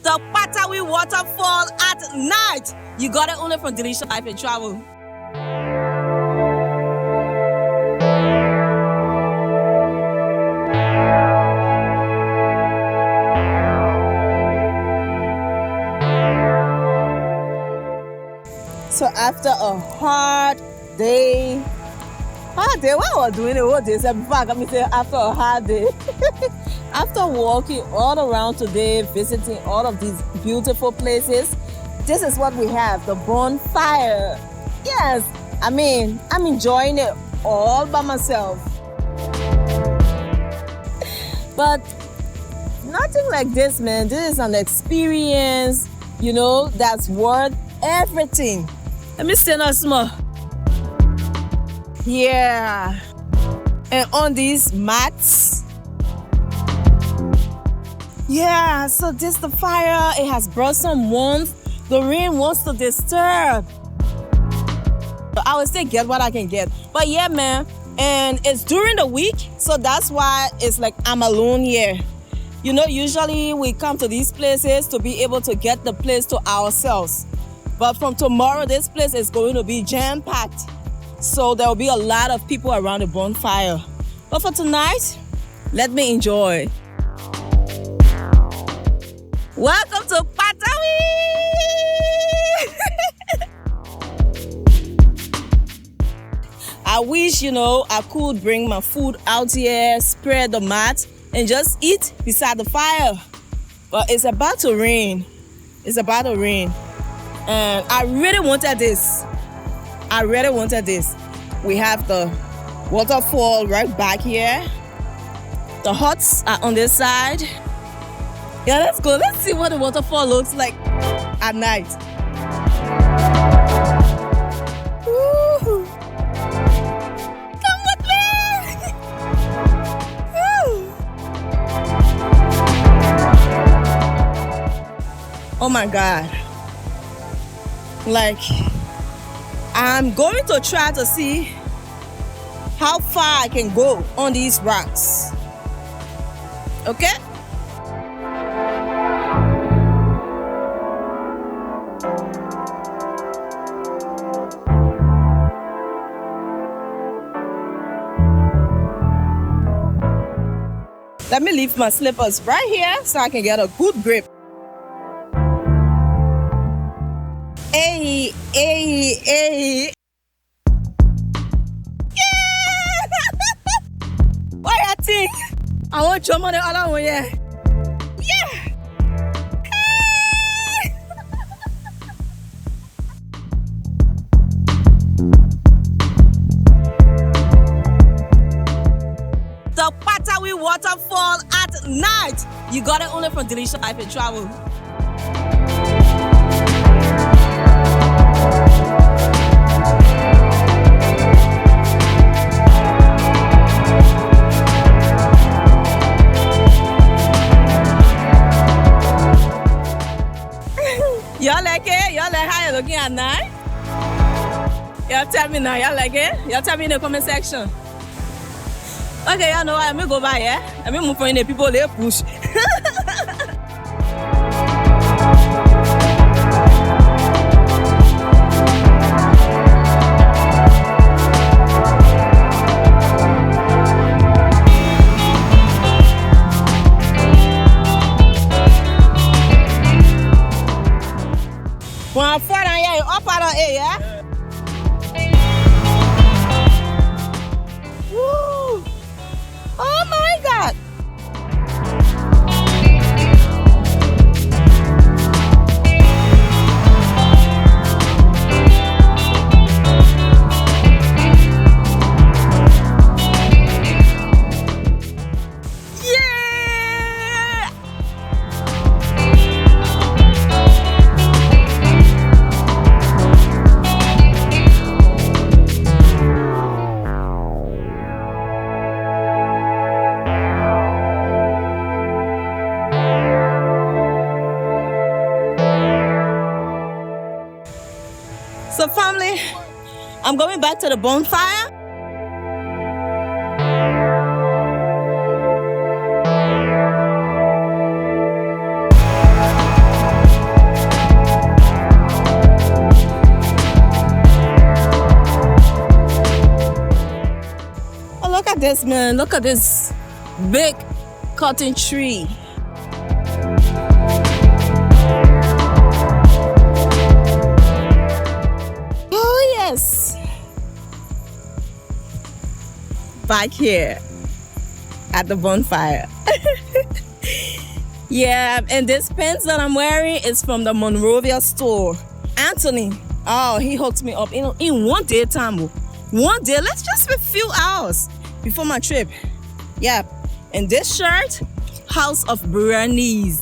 The Kpatawee waterfall at night. You got it only from Delicious Life and Travel. So after a hard day, what I was doing the whole day, so before I got me say after a hard day, after walking all around today, visiting all of these beautiful places, this is what we have, the bonfire. Yes, I mean, I'm enjoying it all by myself. But nothing like this, man. This is an experience, you know, that's worth everything. Let me stand up small. Yeah. And on these mats. Yeah, so this the fire. It has brought some warmth. The rain wants to disturb. But I would say get what I can get. But yeah, man. And it's during the week. So that's why it's like I'm alone here. You know, usually we come to these places to be able to get the place to ourselves. But from tomorrow, this place is going to be jam-packed. So there will be a lot of people around the bonfire. But for tonight, let me enjoy. Welcome to Kpatawee! I wish, you know, I could bring my food out here, spread the mat, and just eat beside the fire. But it's about to rain. It's about to rain. And I really wanted this. I really wanted this. We have the waterfall right back here. The huts are on this side. Yeah, let's go. Let's see what the waterfall looks like at night. Woo. Come with me. Woo. Oh my God. Like, I'm going to try to see how far I can go on these rocks. Okay? Let me leave my slippers right here so I can get a good grip. Hey, hey, hey. Yeah! What do you think? I want to jump on the other one, yeah. Yeah! Hey! The Kpatawee waterfall at night. You got it only from Delicious Life and Travel. Y'all like it? Y'all like how you're looking at night? Y'all tell me now, y'all like it? Y'all tell me in the comment section. Okay, y'all know what? Let me go by, yeah? Let me move for the people, they push. When I'm far down here, up out of here, yeah? Woo! Oh my God! So family, I'm going back to the bonfire. yes, man. Look at this big cotton tree. Oh, yes. Back here at the bonfire. Yeah, and this pants that I'm wearing is from the Monrovia store. Anthony, oh, he hooked me up in one day time. One day, let's just a few hours before my trip. Yeah, and this shirt, House of Biryani's.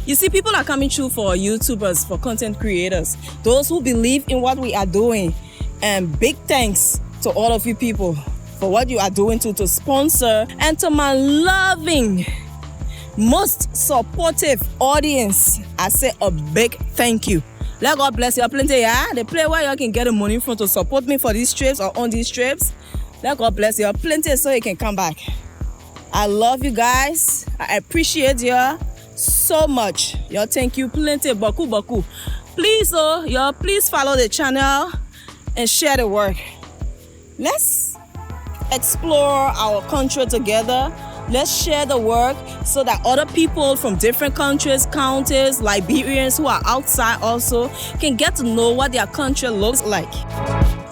You see, people are coming through for YouTubers, for content creators, those who believe in what we are doing. And big thanks to all of you people for what you are doing to sponsor, and to my loving, most supportive audience, I say a big thank you. Let God bless you plenty, yeah? The place where you can get the money from to support me for these trips or on these trips. Let God bless you plenty so you can come back. I love you guys. I appreciate you so much. Y'all, thank you plenty. Baku baku. Please, y'all, please follow the channel and share the work. Let's explore our country together. Let's share the work so that other people from different countries, counties, Liberians who are outside also can get to know what their country looks like.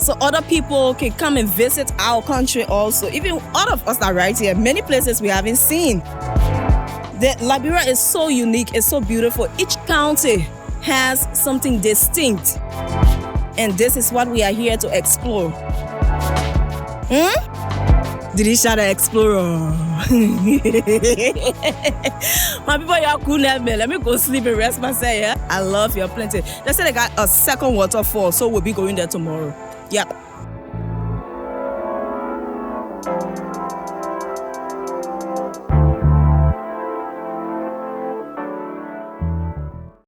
So other people can come and visit our country also. Even all of us are right here. Many places we haven't seen. The Liberia is so unique, it's so beautiful. Each county has something distinct. And this is what we are here to explore. Did he shout an explorer? My people, y'all cool let me go sleep and rest myself, yeah? I love you plenty. They said they got a second waterfall, so we'll be going there tomorrow. Yep.